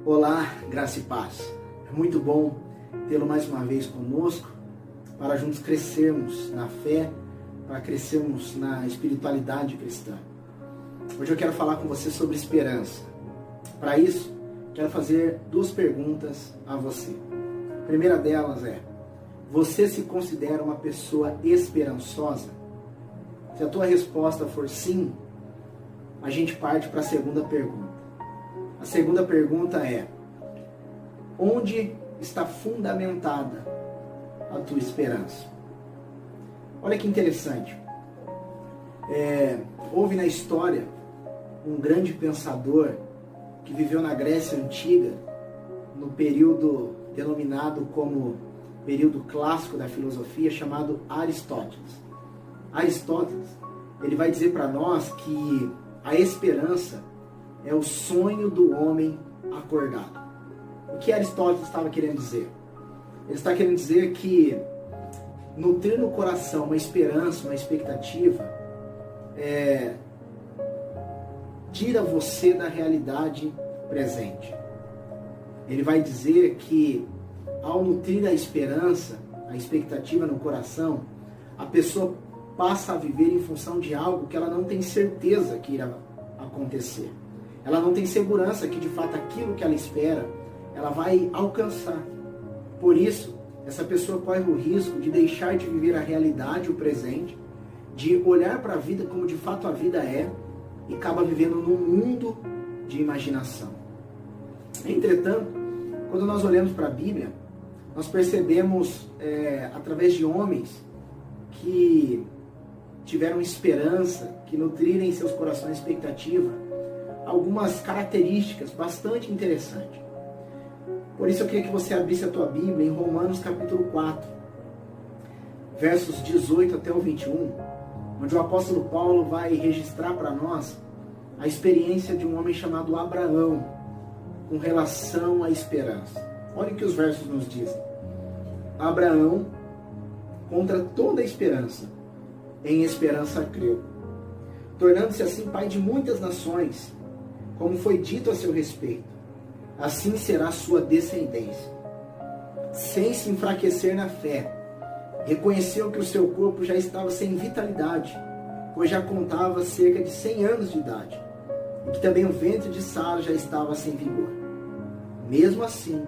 Olá, graça e paz. É muito bom tê-lo mais uma vez conosco, para juntos crescermos na fé, para crescermos na espiritualidade cristã. Hoje eu quero falar com você sobre esperança. Para isso, quero fazer duas perguntas a você. A primeira delas é: você se considera uma pessoa esperançosa? Se a tua resposta for sim, a gente parte para a segunda pergunta. A segunda pergunta é: onde está fundamentada a tua esperança? Olha que interessante. Houve na história um grande pensador que viveu na Grécia Antiga, no período denominado como período clássico da filosofia, chamado Aristóteles. Aristóteles, ele vai dizer para nós que a esperança é o sonho do homem acordado. O que Aristóteles estava querendo dizer? Ele está querendo dizer que nutrir no coração uma esperança, uma expectativa, tira você da realidade presente. Ele vai dizer que ao nutrir a esperança, a expectativa no coração, a pessoa passa a viver em função de algo que ela não tem certeza que irá acontecer. Ela não tem segurança que de fato aquilo que ela espera, ela vai alcançar. Por isso, essa pessoa corre o risco de deixar de viver a realidade, o presente, de olhar para a vida como de fato a vida é, e acaba vivendo num mundo de imaginação. Entretanto, quando nós olhamos para a Bíblia, nós percebemos, através de homens que tiveram esperança, que nutriram em seus corações expectativa, algumas características bastante interessantes. Por isso eu queria que você abrisse a tua Bíblia em Romanos capítulo 4, versos 18 até o 21, onde o apóstolo Paulo vai registrar para nós a experiência de um homem chamado Abraão com relação à esperança. Olha o que os versos nos dizem. Abraão, contra toda a esperança, em esperança creu, tornando-se assim pai de muitas nações, como foi dito a seu respeito, assim será sua descendência. Sem se enfraquecer na fé, reconheceu que o seu corpo já estava sem vitalidade, pois já contava cerca de 100 anos de idade, e que também o ventre de Sara já estava sem vigor. Mesmo assim,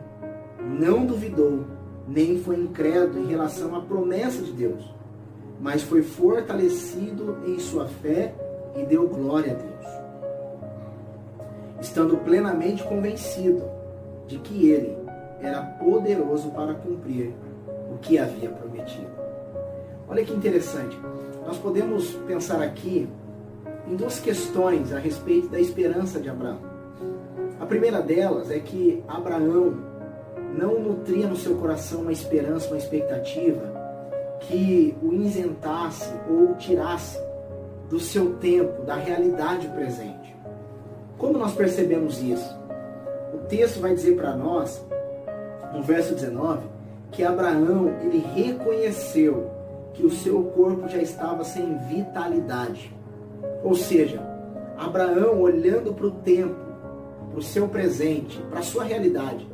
não duvidou, nem foi incrédulo em relação à promessa de Deus, mas foi fortalecido em sua fé e deu glória a Deus, estando plenamente convencido de que ele era poderoso para cumprir o que havia prometido. Olha que interessante. Nós podemos pensar aqui em duas questões a respeito da esperança de Abraão. A primeira delas é que Abraão não nutria no seu coração uma esperança, uma expectativa que o isentasse ou o tirasse do seu tempo, da realidade presente. Como nós percebemos isso? O texto vai dizer para nós, no verso 19, que Abraão, ele reconheceu que o seu corpo já estava sem vitalidade. Ou seja, Abraão, olhando para o tempo, para o seu presente, para a sua realidade,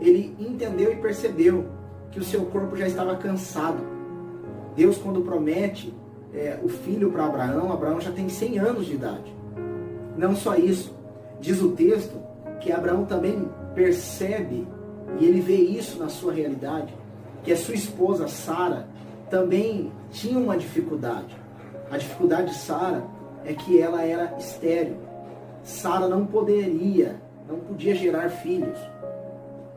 ele entendeu e percebeu que o seu corpo já estava cansado. Deus, quando promete o filho para Abraão, Abraão já tem 100 anos de idade. Não só isso, diz o texto que Abraão também percebe, e ele vê isso na sua realidade, que a sua esposa Sara também tinha uma dificuldade. A dificuldade de Sara é que ela era estéril. Sara não podia gerar filhos.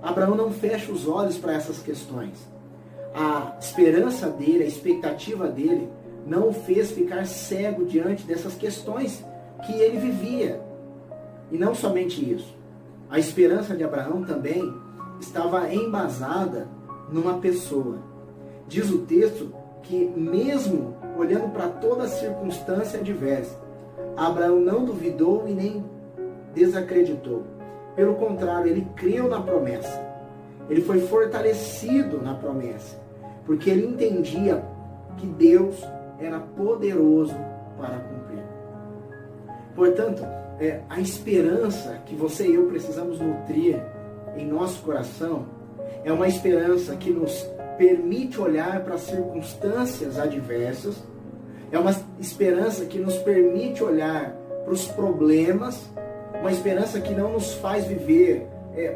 Abraão não fecha os olhos para essas questões. A esperança dele, a expectativa dele, não o fez ficar cego diante dessas questões que ele vivia. E não somente isso. A esperança de Abraão também estava embasada numa pessoa. Diz o texto que mesmo olhando para toda a circunstância adversa, Abraão não duvidou e nem desacreditou. Pelo contrário, ele creu na promessa. Ele foi fortalecido na promessa, porque ele entendia que Deus era poderoso para cumprir. Portanto, a esperança que você e eu precisamos nutrir em nosso coração é uma esperança que nos permite olhar para as circunstâncias adversas, é uma esperança que nos permite olhar para os problemas, uma esperança que não nos faz viver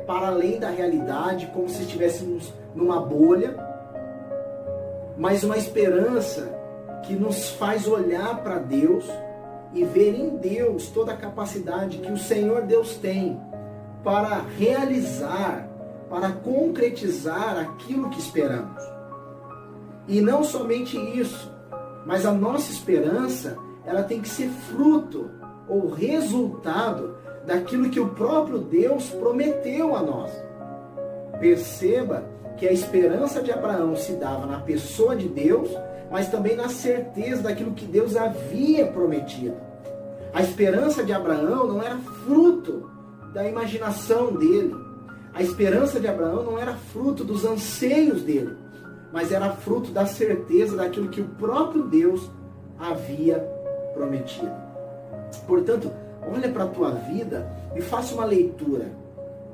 para além da realidade, como se estivéssemos numa bolha, mas uma esperança que nos faz olhar para Deus e ver em Deus toda a capacidade que o Senhor Deus tem para realizar, para concretizar aquilo que esperamos. E não somente isso, mas a nossa esperança, ela tem que ser fruto ou resultado daquilo que o próprio Deus prometeu a nós. Perceba que a esperança de Abraão se dava na pessoa de Deus, mas também na certeza daquilo que Deus havia prometido. A esperança de Abraão não era fruto da imaginação dele. A esperança de Abraão não era fruto dos anseios dele, mas era fruto da certeza daquilo que o próprio Deus havia prometido. Portanto, olha para a tua vida e faça uma leitura.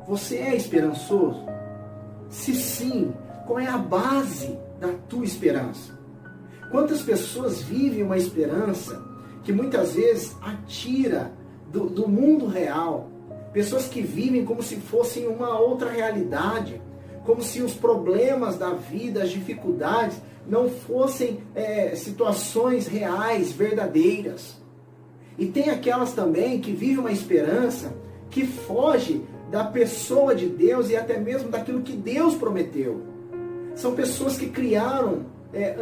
Você é esperançoso? Se sim, qual é a base da tua esperança? Quantas pessoas vivem uma esperança que muitas vezes atira do mundo real? Pessoas que vivem como se fossem uma outra realidade, como se os problemas da vida, as dificuldades, não fossem situações reais, verdadeiras. E tem aquelas também que vivem uma esperança que foge da pessoa de Deus e até mesmo daquilo que Deus prometeu. São pessoas que criaram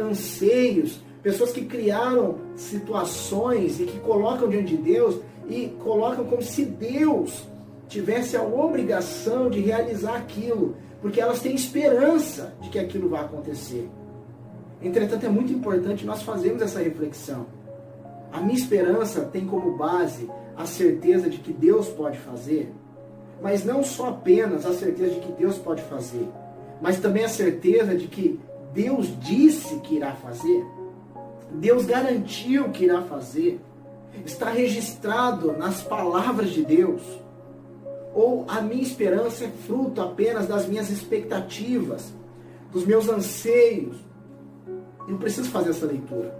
anseios, pessoas que criaram situações e que colocam diante de Deus e colocam como se Deus tivesse a obrigação de realizar aquilo, porque elas têm esperança de que aquilo vai acontecer. Entretanto, é muito importante nós fazermos essa reflexão. A minha esperança tem como base a certeza de que Deus pode fazer, mas não só apenas a certeza de que Deus pode fazer, mas também a certeza de que Deus disse que irá fazer, Deus garantiu que irá fazer, está registrado nas palavras de Deus. Ou a minha esperança é fruto apenas das minhas expectativas, dos meus anseios? Eu preciso fazer essa leitura.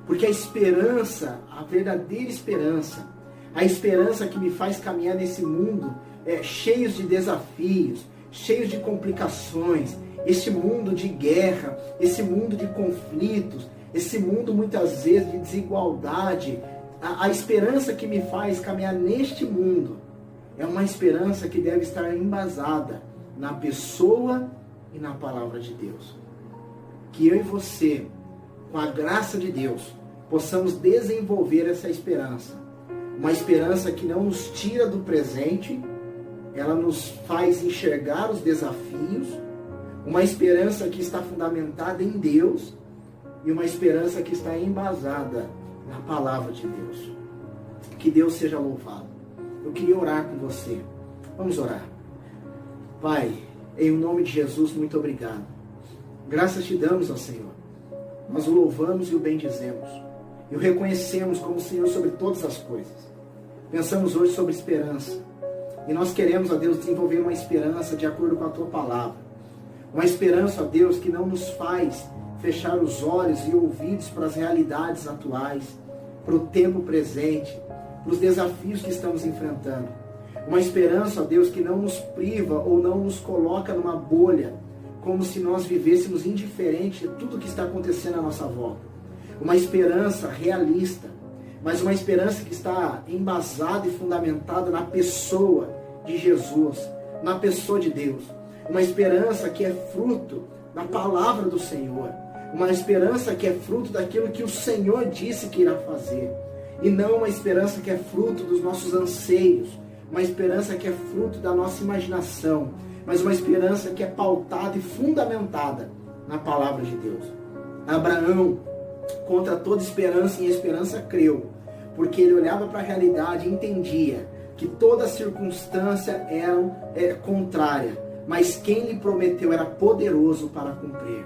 Porque a esperança, a verdadeira esperança, a esperança que me faz caminhar nesse mundo cheios de desafios, cheios de complicações, esse mundo de guerra, esse mundo de conflitos, esse mundo muitas vezes de desigualdade, a esperança que me faz caminhar neste mundo é uma esperança que deve estar embasada na pessoa e na palavra de Deus. Que eu e você, com a graça de Deus, possamos desenvolver essa esperança. Uma esperança que não nos tira do presente, ela nos faz enxergar os desafios, uma esperança que está fundamentada em Deus e uma esperança que está embasada na palavra de Deus. Que Deus seja louvado. Eu queria orar com você. Vamos orar. Pai, em nome de Jesus, muito obrigado. Graças te damos, ó Senhor. Nós o louvamos e o bendizemos. E o reconhecemos como Senhor sobre todas as coisas. Pensamos hoje sobre esperança. E nós queremos, ó Deus, desenvolver uma esperança de acordo com a tua palavra. Uma esperança, ó Deus, que não nos faz fechar os olhos e ouvidos para as realidades atuais, para o tempo presente, para os desafios que estamos enfrentando. Uma esperança, ó Deus, que não nos priva ou não nos coloca numa bolha, como se nós vivêssemos indiferente de tudo que está acontecendo à nossa volta. Uma esperança realista, mas uma esperança que está embasada e fundamentada na pessoa de Jesus, na pessoa de Deus. Uma esperança que é fruto da palavra do Senhor. Uma esperança que é fruto daquilo que o Senhor disse que irá fazer. E não uma esperança que é fruto dos nossos anseios. Uma esperança que é fruto da nossa imaginação. Mas uma esperança que é pautada e fundamentada na palavra de Deus. Abraão, contra toda esperança, em esperança creu. Porque ele olhava para a realidade e entendia que toda circunstância era contrária. Mas quem lhe prometeu era poderoso para cumprir.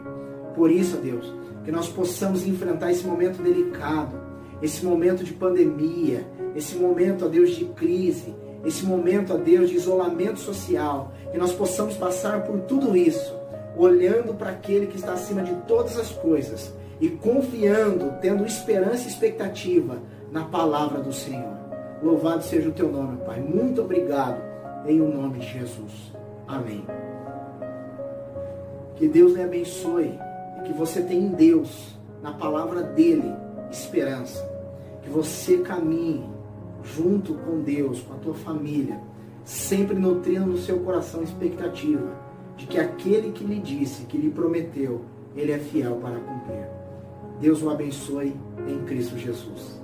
Por isso, Deus, que nós possamos enfrentar esse momento delicado, esse momento de pandemia, esse momento, ó Deus, de crise, esse momento, ó Deus, de isolamento social, que nós possamos passar por tudo isso, olhando para aquele que está acima de todas as coisas e confiando, tendo esperança e expectativa na palavra do Senhor. Louvado seja o teu nome, Pai. Muito obrigado, em o nome de Jesus. Amém. Que Deus lhe abençoe e que você tenha em Deus, na palavra dele, esperança. Que você caminhe junto com Deus, com a tua família, sempre nutrindo no seu coração expectativa de que aquele que lhe disse, que lhe prometeu, ele é fiel para cumprir. Deus o abençoe em Cristo Jesus.